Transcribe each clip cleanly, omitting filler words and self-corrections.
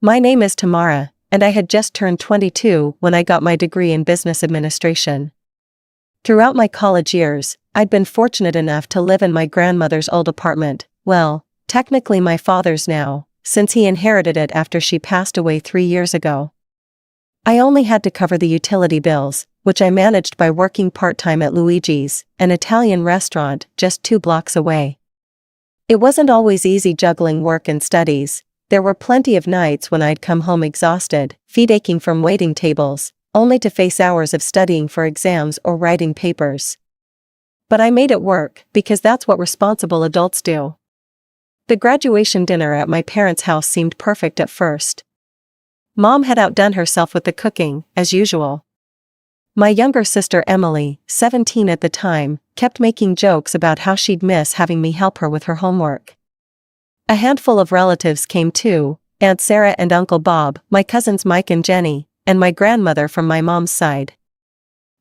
My name is Tamara, and I had just turned 22 when I got my degree in business administration. Throughout my college years, I'd been fortunate enough to live in my grandmother's old apartment, well, technically my father's now, since he inherited it after she passed away 3 years ago. I only had to cover the utility bills, which I managed by working part-time at Luigi's, an Italian restaurant just 2 blocks away. It wasn't always easy juggling work and studies. There were plenty of nights when I'd come home exhausted, feet aching from waiting tables, only to face hours of studying for exams or writing papers. But I made it work, because that's what responsible adults do. The graduation dinner at my parents' house seemed perfect at first. Mom had outdone herself with the cooking, as usual. My younger sister Emily, 17 at the time, kept making jokes about how she'd miss having me help her with her homework. A handful of relatives came too, Aunt Sarah and Uncle Bob, my cousins Mike and Jenny, and my grandmother from my mom's side.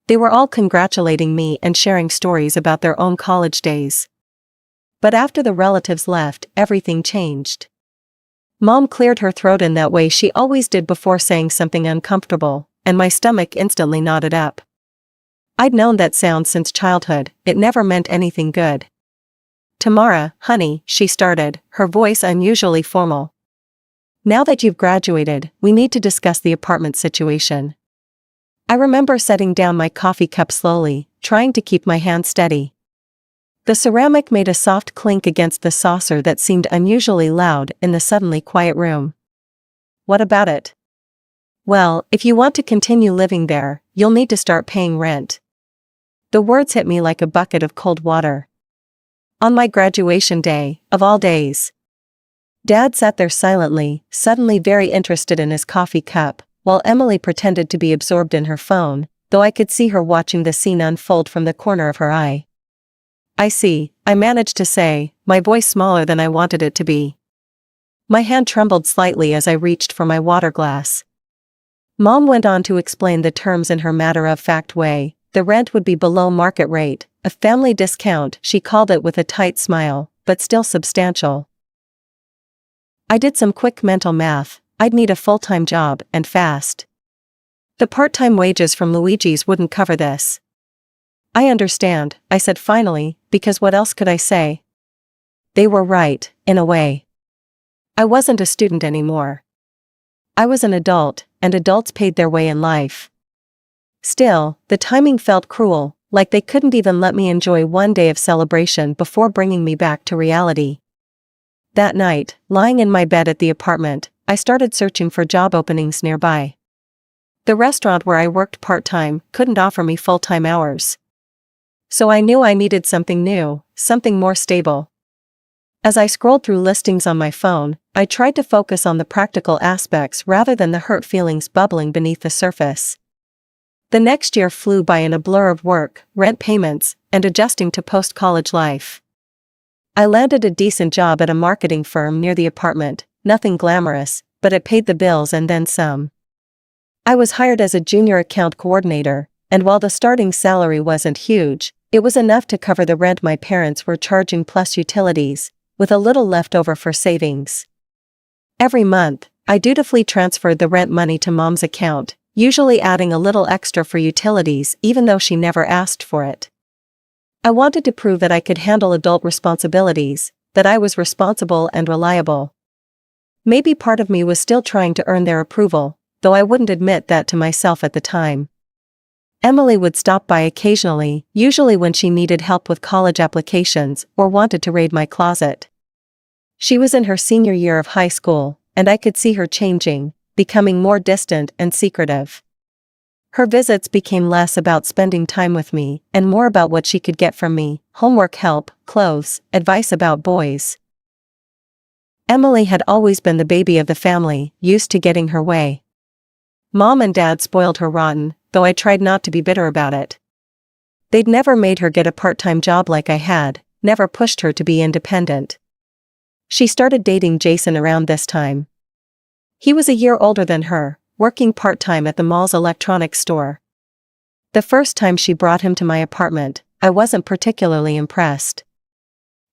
They were all congratulating me and sharing stories about their own college days. But after the relatives left, everything changed. Mom cleared her throat in that way she always did before saying something uncomfortable, and my stomach instantly knotted up. I'd known that sound since childhood, it never meant anything good. "Tamara, honey," she started, her voice unusually formal. "Now that you've graduated, we need to discuss the apartment situation." I remember setting down my coffee cup slowly, trying to keep my hand steady. The ceramic made a soft clink against the saucer that seemed unusually loud in the suddenly quiet room. "What about it?" "Well, if you want to continue living there, you'll need to start paying rent." The words hit me like a bucket of cold water. On my graduation day, of all days. Dad sat there silently, suddenly very interested in his coffee cup, while Emily pretended to be absorbed in her phone, though I could see her watching the scene unfold from the corner of her eye. "I see," I managed to say, my voice smaller than I wanted it to be. My hand trembled slightly as I reached for my water glass. Mom went on to explain the terms in her matter-of-fact way. The rent would be below market rate, a family discount, she called it with a tight smile, but still substantial. I did some quick mental math. I'd need a full-time job, and fast. The part-time wages from Luigi's wouldn't cover this. "I understand," I said finally, because what else could I say? They were right, in a way. I wasn't a student anymore. I was an adult, and adults paid their way in life. Still, the timing felt cruel, like they couldn't even let me enjoy one day of celebration before bringing me back to reality. That night, lying in my bed at the apartment, I started searching for job openings nearby. The restaurant where I worked part-time couldn't offer me full-time hours. So I knew I needed something new, something more stable. As I scrolled through listings on my phone, I tried to focus on the practical aspects rather than the hurt feelings bubbling beneath the surface. The next year flew by in a blur of work, rent payments, and adjusting to post-college life. I landed a decent job at a marketing firm near the apartment, nothing glamorous, but it paid the bills and then some. I was hired as a junior account coordinator, and while the starting salary wasn't huge, it was enough to cover the rent my parents were charging plus utilities, with a little left over for savings. Every month, I dutifully transferred the rent money to Mom's account, usually adding a little extra for utilities even though she never asked for it. I wanted to prove that I could handle adult responsibilities, that I was responsible and reliable. Maybe part of me was still trying to earn their approval, though I wouldn't admit that to myself at the time. Emily would stop by occasionally, usually when she needed help with college applications or wanted to raid my closet. She was in her senior year of high school, and I could see her changing, becoming more distant and secretive. Her visits became less about spending time with me and more about what she could get from me: homework help, clothes, advice about boys. Emily had always been the baby of the family, used to getting her way. Mom and Dad spoiled her rotten, though I tried not to be bitter about it. They'd never made her get a part-time job like I had, never pushed her to be independent. She started dating Jason around this time. He was a year older than her, working part-time at the mall's electronics store. The first time she brought him to my apartment, I wasn't particularly impressed.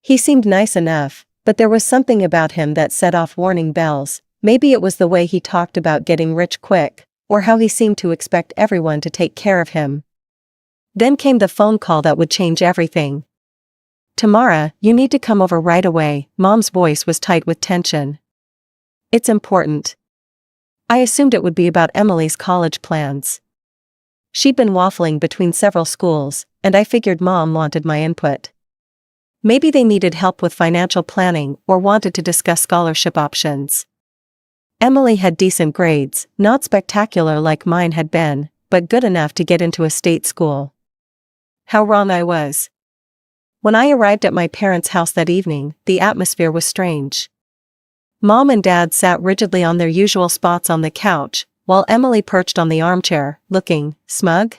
He seemed nice enough, but there was something about him that set off warning bells, Maybe it was the way he talked about getting rich quick, or how he seemed to expect everyone to take care of him. Then came the phone call that would change everything. "Tamara, you need to come over right away." Mom's voice was tight with tension. "It's important." I assumed it would be about Emily's college plans. She'd been waffling between several schools, and I figured Mom wanted my input. Maybe they needed help with financial planning or wanted to discuss scholarship options. Emily had decent grades, not spectacular like mine had been, but good enough to get into a state school. How wrong I was. When I arrived at my parents' house that evening, the atmosphere was strange. Mom and Dad sat rigidly on their usual spots on the couch, while Emily perched on the armchair, looking smug.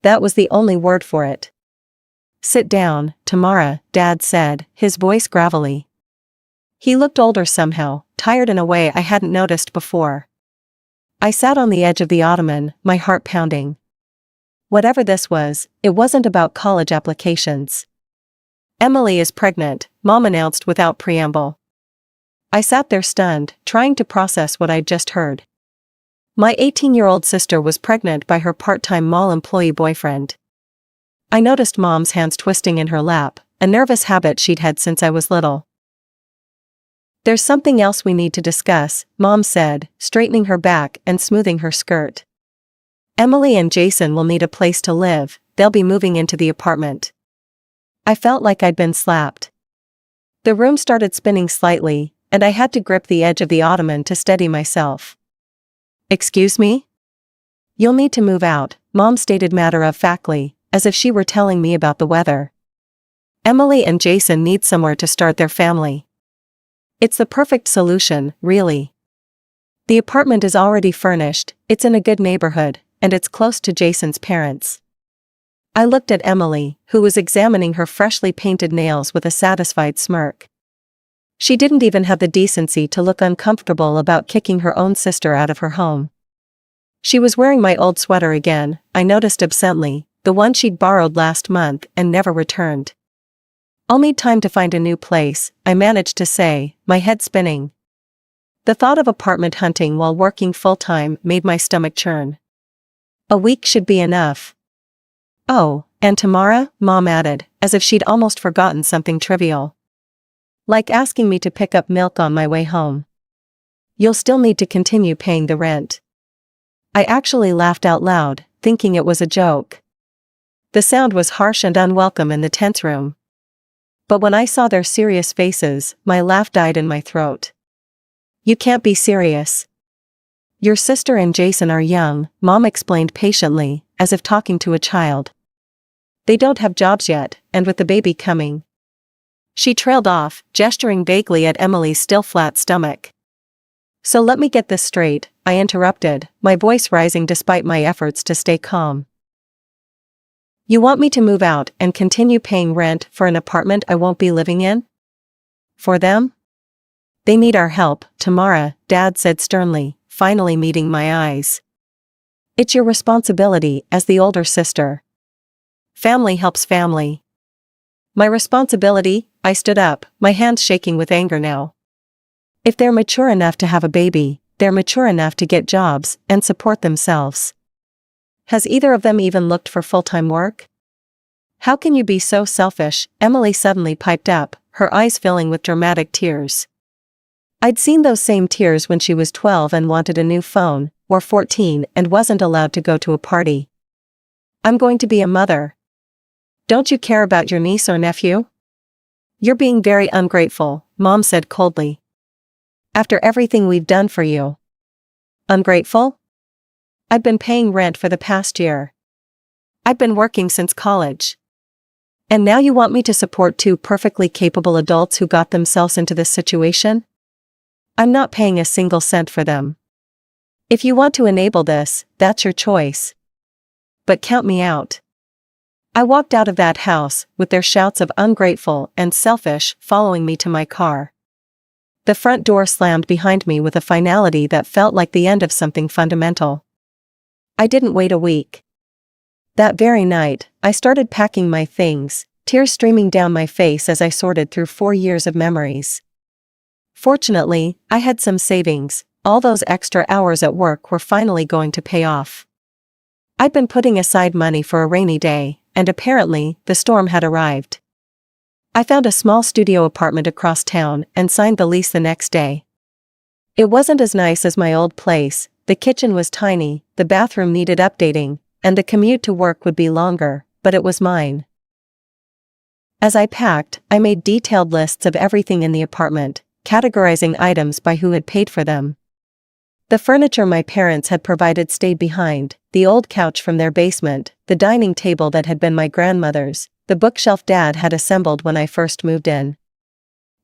That was the only word for it. "Sit down, Tamara," Dad said, his voice gravelly. He looked older somehow, tired in a way I hadn't noticed before. I sat on the edge of the ottoman, my heart pounding. Whatever this was, it wasn't about college applications. "Emily is pregnant," Mom announced without preamble. I sat there stunned, trying to process what I'd just heard. My 18-year-old sister was pregnant by her part-time mall employee boyfriend. I noticed Mom's hands twisting in her lap, a nervous habit she'd had since I was little. "There's something else we need to discuss," Mom said, straightening her back and smoothing her skirt. "Emily and Jason will need a place to live. They'll be moving into the apartment." I felt like I'd been slapped. The room started spinning slightly, and I had to grip the edge of the ottoman to steady myself. "Excuse me?" "You'll need to move out," Mom stated matter-of-factly, as if she were telling me about the weather. "Emily and Jason need somewhere to start their family. It's the perfect solution, really. The apartment is already furnished, it's in a good neighborhood, and it's close to Jason's parents." I looked at Emily, who was examining her freshly painted nails with a satisfied smirk. She didn't even have the decency to look uncomfortable about kicking her own sister out of her home. She was wearing my old sweater again, I noticed absently, the one she'd borrowed last month and never returned. "I'll need time to find a new place," I managed to say, my head spinning. The thought of apartment hunting while working full-time made my stomach churn. "A week should be enough." "Oh, and Tamara," Mom added, as if she'd almost forgotten something trivial. "Like asking me to pick up milk on my way home. You'll still need to continue paying the rent." I actually laughed out loud, thinking it was a joke. The sound was harsh and unwelcome in the tense room. But when I saw their serious faces, my laugh died in my throat. "You can't be serious. Your sister and Jason are young," Mom explained patiently, as if talking to a child. "They don't have jobs yet, and with the baby coming." She trailed off, gesturing vaguely at Emily's still flat stomach. "So let me get this straight," I interrupted, my voice rising despite my efforts to stay calm. "You want me to move out and continue paying rent for an apartment I won't be living in? For them? They need our help, Tamara," Dad said sternly, finally meeting my eyes. "It's your responsibility as the older sister. Family helps family." "My responsibility?" I stood up, my hands shaking with anger now. If they're mature enough to have a baby, they're mature enough to get jobs and support themselves. Has either of them even looked for full-time work? "How can you be so selfish?" Emily suddenly piped up, her eyes filling with dramatic tears. I'd seen those same tears when she was 12 and wanted a new phone, or 14 and wasn't allowed to go to a party. "I'm going to be a mother. Don't you care about your niece or nephew?" "You're being very ungrateful," Mom said coldly. "After everything we've done for you." "Ungrateful? I've been paying rent for the past year. I've been working since college. And now you want me to support two perfectly capable adults who got themselves into this situation? I'm not paying a single cent for them. If you want to enable this, that's your choice. But count me out." I walked out of that house, with their shouts of ungrateful and selfish following me to my car. The front door slammed behind me with a finality that felt like the end of something fundamental. I didn't wait a week. That very night, I started packing my things, tears streaming down my face as I sorted through 4 years of memories. Fortunately, I had some savings. All those extra hours at work were finally going to pay off. I'd been putting aside money for a rainy day, and apparently, the storm had arrived. I found a small studio apartment across town and signed the lease the next day. It wasn't as nice as my old place. The kitchen was tiny, the bathroom needed updating, and the commute to work would be longer, but it was mine. As I packed, I made detailed lists of everything in the apartment, categorizing items by who had paid for them. The furniture my parents had provided stayed behind, the old couch from their basement, the dining table that had been my grandmother's, the bookshelf Dad had assembled when I first moved in.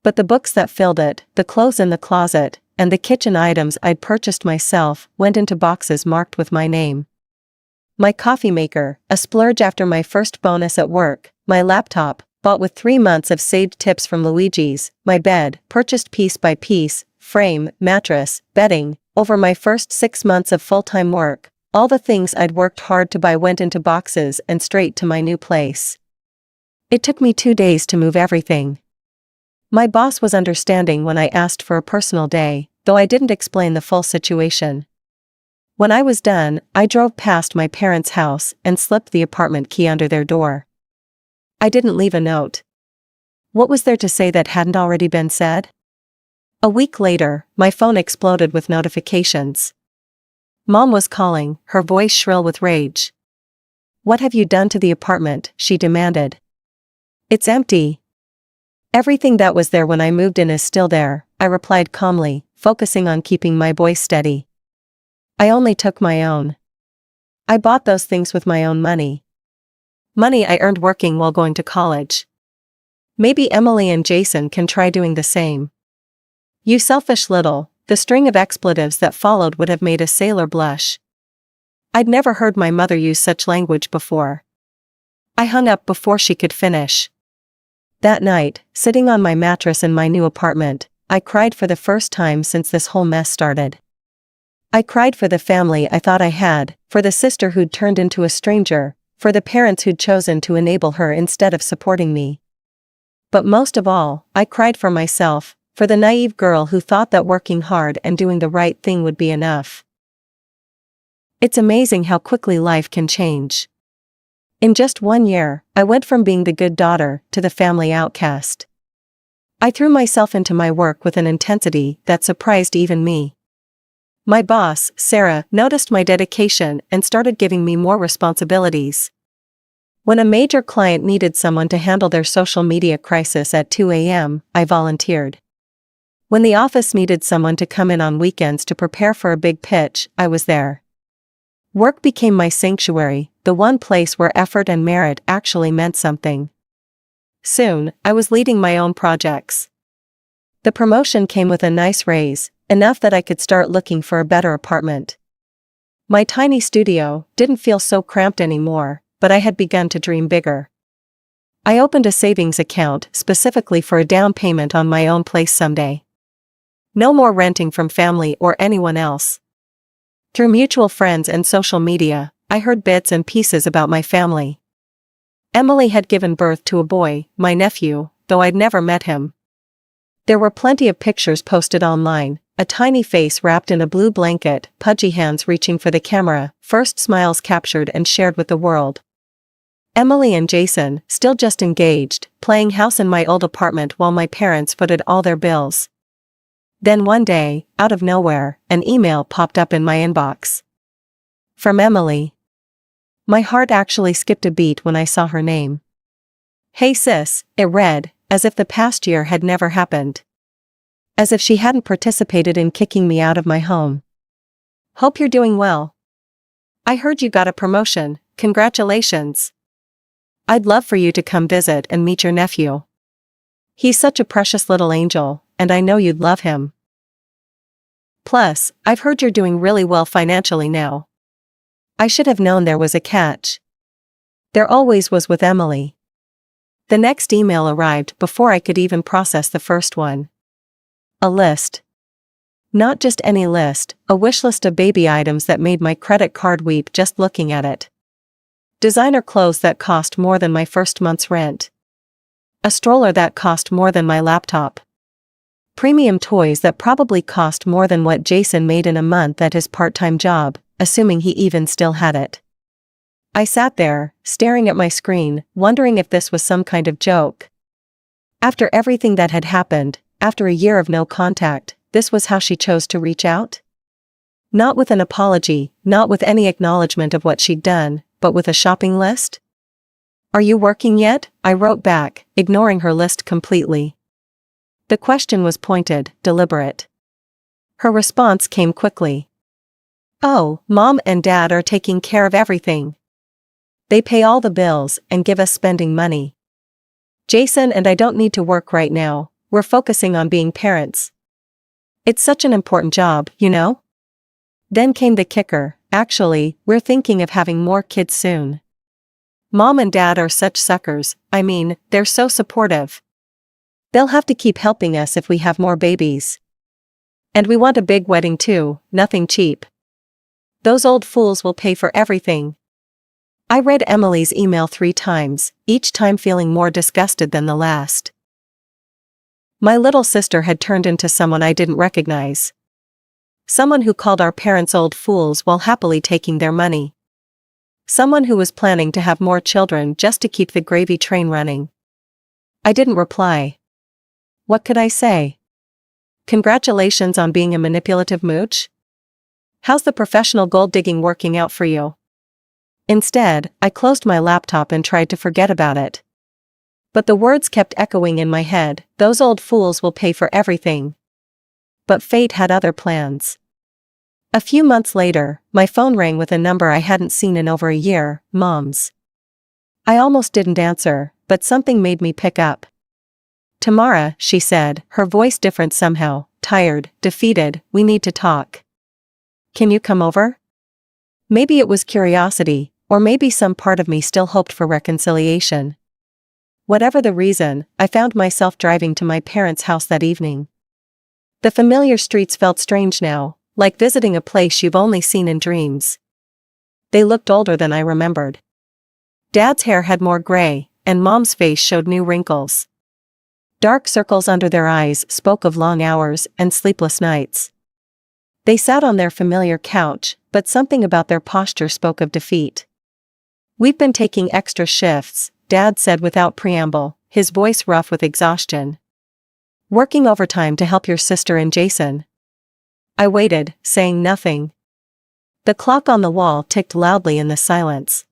But the books that filled it, the clothes in the closet, and the kitchen items I'd purchased myself went into boxes marked with my name. My coffee maker, a splurge after my first bonus at work, my laptop, bought with 3 months of saved tips from Luigi's, my bed, purchased piece by piece, frame, mattress, bedding, over my first 6 months of full-time work, all the things I'd worked hard to buy went into boxes and straight to my new place. It took me 2 days to move everything. My boss was understanding when I asked for a personal day, though I didn't explain the full situation. When I was done, I drove past my parents' house and slipped the apartment key under their door. I didn't leave a note. What was there to say that hadn't already been said? A week later, my phone exploded with notifications. Mom was calling, her voice shrill with rage. "What have you done to the apartment?" she demanded. "It's empty." "Everything that was there when I moved in is still there," I replied calmly, focusing on keeping my voice steady. "I only took my own. I bought those things with my own money. Money I earned working while going to college. Maybe Emily and Jason can try doing the same." "You selfish little," the string of expletives that followed would have made a sailor blush. I'd never heard my mother use such language before. I hung up before she could finish. That night, sitting on my mattress in my new apartment, I cried for the first time since this whole mess started. I cried for the family I thought I had, for the sister who'd turned into a stranger, for the parents who'd chosen to enable her instead of supporting me. But most of all, I cried for myself, for the naive girl who thought that working hard and doing the right thing would be enough. It's amazing how quickly life can change. In just 1 year, I went from being the good daughter to the family outcast. I threw myself into my work with an intensity that surprised even me. My boss, Sarah, noticed my dedication and started giving me more responsibilities. When a major client needed someone to handle their social media crisis at 2 a.m., I volunteered. When the office needed someone to come in on weekends to prepare for a big pitch, I was there. Work became my sanctuary, the one place where effort and merit actually meant something. Soon, I was leading my own projects. The promotion came with a nice raise, enough that I could start looking for a better apartment. My tiny studio didn't feel so cramped anymore, but I had begun to dream bigger. I opened a savings account specifically for a down payment on my own place someday. No more renting from family or anyone else. Through mutual friends and social media, I heard bits and pieces about my family. Emily had given birth to a boy, my nephew, though I'd never met him. There were plenty of pictures posted online, a tiny face wrapped in a blue blanket, pudgy hands reaching for the camera, first smiles captured and shared with the world. Emily and Jason, still just engaged, playing house in my old apartment while my parents footed all their bills. Then one day, out of nowhere, an email popped up in my inbox. From Emily. My heart actually skipped a beat when I saw her name. "Hey sis," it read, as if the past year had never happened. As if she hadn't participated in kicking me out of my home. "Hope you're doing well. I heard you got a promotion, congratulations. I'd love for you to come visit and meet your nephew. He's such a precious little angel, and I know you'd love him. Plus, I've heard you're doing really well financially now." I should have known there was a catch. There always was with Emily. The next email arrived before I could even process the first one. A list. Not just any list, a wish list of baby items that made my credit card weep just looking at it. Designer clothes that cost more than my first month's rent. A stroller that cost more than my laptop. Premium toys that probably cost more than what Jason made in a month at his part-time job, assuming he even still had it. I sat there, staring at my screen, wondering if this was some kind of joke. After everything that had happened, after a year of no contact, this was how she chose to reach out? Not with an apology, not with any acknowledgement of what she'd done, but with a shopping list? "Are you working yet?" I wrote back, ignoring her list completely. The question was pointed, deliberate. Her response came quickly. "Oh, Mom and Dad are taking care of everything. They pay all the bills and give us spending money. Jason and I don't need to work right now, we're focusing on being parents. It's such an important job, you know?" Then came the kicker: "Actually, we're thinking of having more kids soon. Mom and Dad are such suckers, I mean, they're so supportive. They'll have to keep helping us if we have more babies. And we want a big wedding too, nothing cheap. Those old fools will pay for everything." I read Emily's email 3 times, each time feeling more disgusted than the last. My little sister had turned into someone I didn't recognize. Someone who called our parents old fools while happily taking their money. Someone who was planning to have more children just to keep the gravy train running. I didn't reply. What could I say? "Congratulations on being a manipulative mooch? How's the professional gold digging working out for you?" Instead, I closed my laptop and tried to forget about it. But the words kept echoing in my head: "Those old fools will pay for everything." But fate had other plans. A few months later, my phone rang with a number I hadn't seen in over a year: Mom's. I almost didn't answer, but something made me pick up. "Tamara," she said, her voice different somehow, tired, defeated, "we need to talk. Can you come over?" Maybe it was curiosity, or maybe some part of me still hoped for reconciliation. Whatever the reason, I found myself driving to my parents' house that evening. The familiar streets felt strange now, like visiting a place you've only seen in dreams. They looked older than I remembered. Dad's hair had more gray, and Mom's face showed new wrinkles. Dark circles under their eyes spoke of long hours and sleepless nights. They sat on their familiar couch, but something about their posture spoke of defeat. "We've been taking extra shifts," Dad said without preamble, his voice rough with exhaustion. "Working overtime to help your sister and Jason." I waited, saying nothing. The clock on the wall ticked loudly in the silence.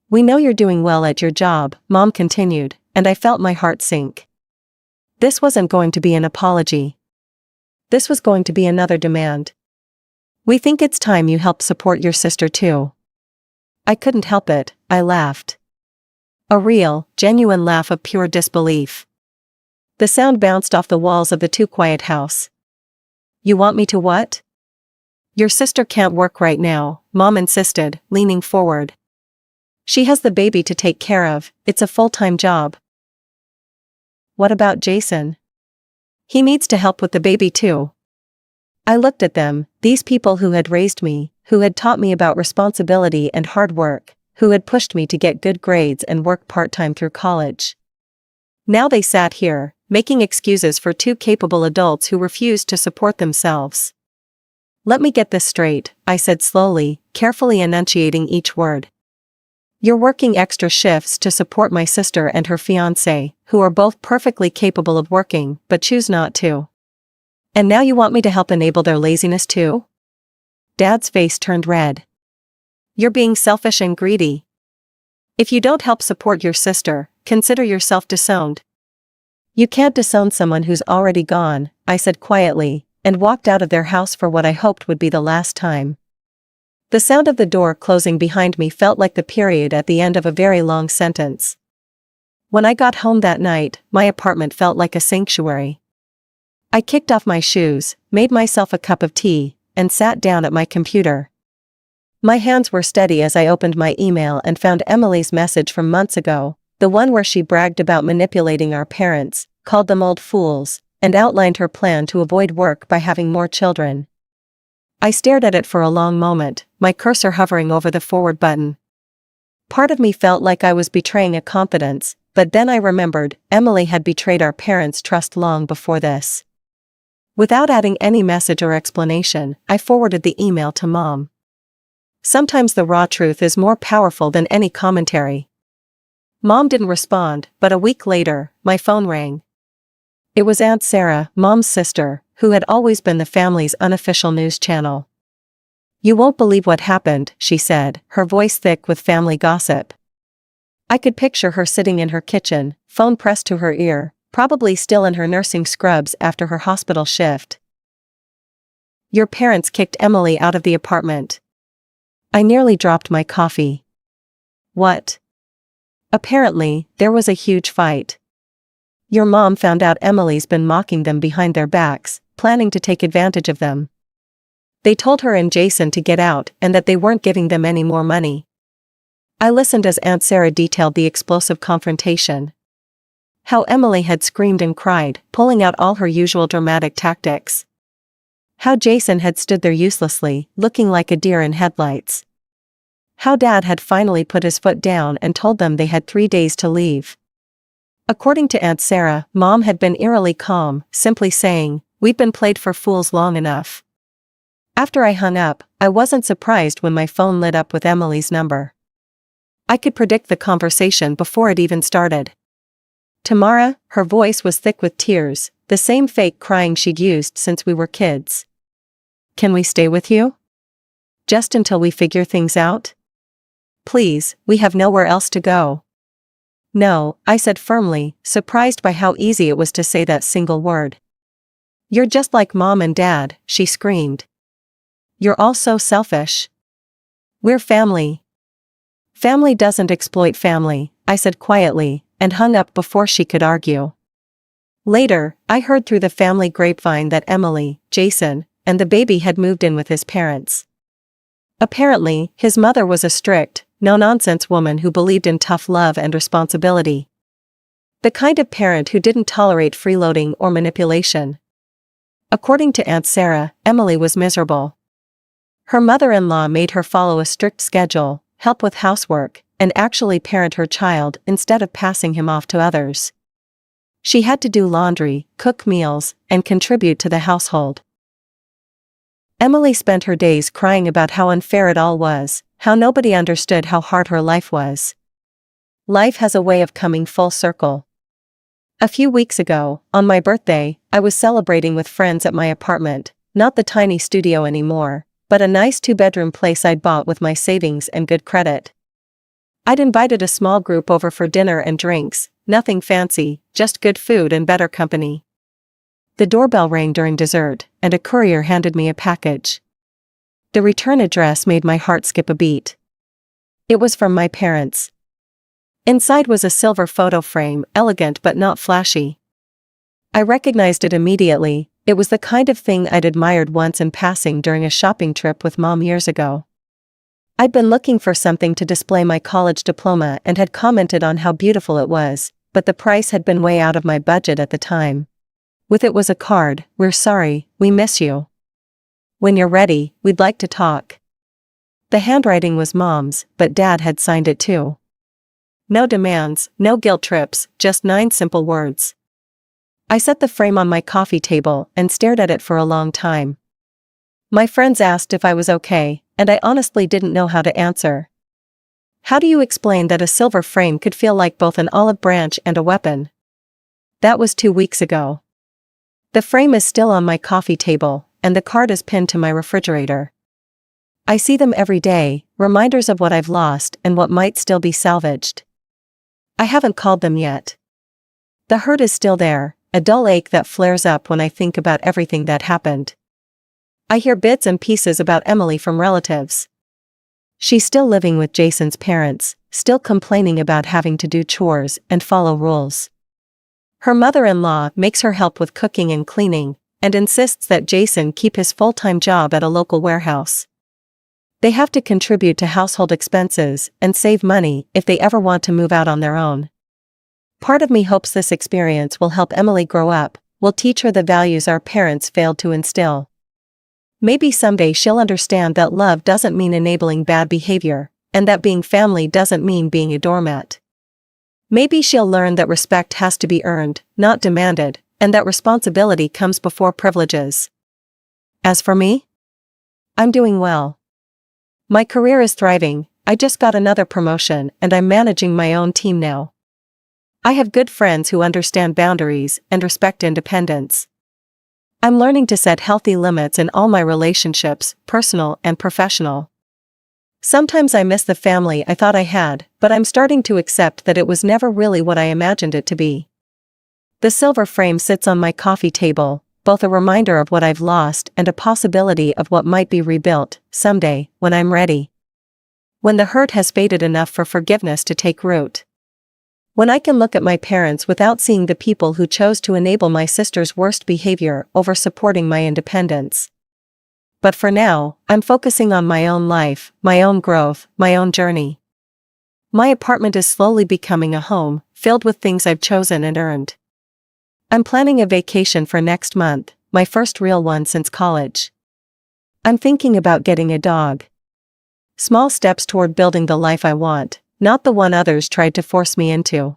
"We know you're doing well at your job," Mom continued, and I felt my heart sink. This wasn't going to be an apology. This was going to be another demand. "We think it's time you help support your sister too." I couldn't help it, I laughed. A real, genuine laugh of pure disbelief. The sound bounced off the walls of the too quiet house. "You want me to what?" "Your sister can't work right now," Mom insisted, leaning forward. "She has the baby to take care of, it's a full-time job." "What about Jason? He needs to help with the baby too." I looked at them, these people who had raised me, who had taught me about responsibility and hard work, who had pushed me to get good grades and work part-time through college. Now they sat here, making excuses for 2 capable adults who refused to support themselves. "Let me get this straight," I said slowly, carefully enunciating each word. "You're working extra shifts to support my sister and her fiance, who are both perfectly capable of working, but choose not to. And now you want me to help enable their laziness too?" Dad's face turned red. "You're being selfish and greedy. If you don't help support your sister, consider yourself disowned." "You can't disown someone who's already gone," I said quietly, and walked out of their house for what I hoped would be the last time. The sound of the door closing behind me felt like the period at the end of a very long sentence. When I got home that night, my apartment felt like a sanctuary. I kicked off my shoes, made myself a cup of tea, and sat down at my computer. My hands were steady as I opened my email and found Emily's message from months ago, the one where she bragged about manipulating our parents, called them old fools, and outlined her plan to avoid work by having more children. I stared at it for a long moment, my cursor hovering over the forward button. Part of me felt like I was betraying a confidence, but then I remembered Emily had betrayed our parents' trust long before this. Without adding any message or explanation, I forwarded the email to Mom. Sometimes the raw truth is more powerful than any commentary. Mom didn't respond, but a week later, my phone rang. It was Aunt Sarah, Mom's sister, who had always been the family's unofficial news channel. "You won't believe what happened," she said, her voice thick with family gossip. I could picture her sitting in her kitchen, phone pressed to her ear, probably still in her nursing scrubs after her hospital shift. "Your parents kicked Emily out of the apartment." I nearly dropped my coffee. "What?" "Apparently, there was a huge fight. Your mom found out Emily's been mocking them behind their backs, planning to take advantage of them. They told her and Jason to get out and that they weren't giving them any more money." I listened as Aunt Sarah detailed the explosive confrontation. How Emily had screamed and cried, pulling out all her usual dramatic tactics. How Jason had stood there uselessly, looking like a deer in headlights. How Dad had finally put his foot down and told them they had 3 days to leave. According to Aunt Sarah, Mom had been eerily calm, simply saying, "We've been played for fools long enough." After I hung up, I wasn't surprised when my phone lit up with Emily's number. I could predict the conversation before it even started. Tamara, her voice was thick with tears, the same fake crying she'd used since we were kids. "Can we stay with you? Just until we figure things out? Please, we have nowhere else to go." "No," I said firmly, surprised by how easy it was to say that single word. "You're just like Mom and Dad," she screamed. "You're all so selfish. We're family." "Family doesn't exploit family," I said quietly, and hung up before she could argue. Later, I heard through the family grapevine that Emily, Jason, and the baby had moved in with his parents. Apparently, his mother was a strict, no-nonsense woman who believed in tough love and responsibility. The kind of parent who didn't tolerate freeloading or manipulation. According to Aunt Sarah, Emily was miserable. Her mother-in-law made her follow a strict schedule, help with housework, and actually parent her child instead of passing him off to others. She had to do laundry, cook meals, and contribute to the household. Emily spent her days crying about how unfair it all was, how nobody understood how hard her life was. Life has a way of coming full circle. A few weeks ago, on my birthday, I was celebrating with friends at my apartment, not the tiny studio anymore, but a nice 2-bedroom place I'd bought with my savings and good credit. I'd invited a small group over for dinner and drinks, nothing fancy, just good food and better company. The doorbell rang during dessert, and a courier handed me a package. The return address made my heart skip a beat. It was from my parents. Inside was a silver photo frame, elegant but not flashy. I recognized it immediately. It was the kind of thing I'd admired once in passing during a shopping trip with Mom years ago. I'd been looking for something to display my college diploma and had commented on how beautiful it was, but the price had been way out of my budget at the time. With it was a card, "We're sorry, we miss you. When you're ready, we'd like to talk." The handwriting was Mom's, but Dad had signed it too. No demands, no guilt trips, just 9 simple words. I set the frame on my coffee table and stared at it for a long time. My friends asked if I was okay, and I honestly didn't know how to answer. How do you explain that a silver frame could feel like both an olive branch and a weapon? That was 2 weeks ago. The frame is still on my coffee table, and the card is pinned to my refrigerator. I see them every day, reminders of what I've lost and what might still be salvaged. I haven't called them yet. The hurt is still there, a dull ache that flares up when I think about everything that happened. I hear bits and pieces about Emily from relatives. She's still living with Jason's parents, still complaining about having to do chores and follow rules. Her mother-in-law makes her help with cooking and cleaning, and insists that Jason keep his full-time job at a local warehouse. They have to contribute to household expenses and save money if they ever want to move out on their own. Part of me hopes this experience will help Emily grow up, will teach her the values our parents failed to instill. Maybe someday she'll understand that love doesn't mean enabling bad behavior, and that being family doesn't mean being a doormat. Maybe she'll learn that respect has to be earned, not demanded, and that responsibility comes before privileges. As for me, I'm doing well. My career is thriving, I just got another promotion and I'm managing my own team now. I have good friends who understand boundaries and respect independence. I'm learning to set healthy limits in all my relationships, personal and professional. Sometimes I miss the family I thought I had, but I'm starting to accept that it was never really what I imagined it to be. The silver frame sits on my coffee table, both a reminder of what I've lost and a possibility of what might be rebuilt, someday, when I'm ready. When the hurt has faded enough for forgiveness to take root. When I can look at my parents without seeing the people who chose to enable my sister's worst behavior over supporting my independence. But for now, I'm focusing on my own life, my own growth, my own journey. My apartment is slowly becoming a home, filled with things I've chosen and earned. I'm planning a vacation for next month, my first real one since college. I'm thinking about getting a dog. Small steps toward building the life I want, not the one others tried to force me into.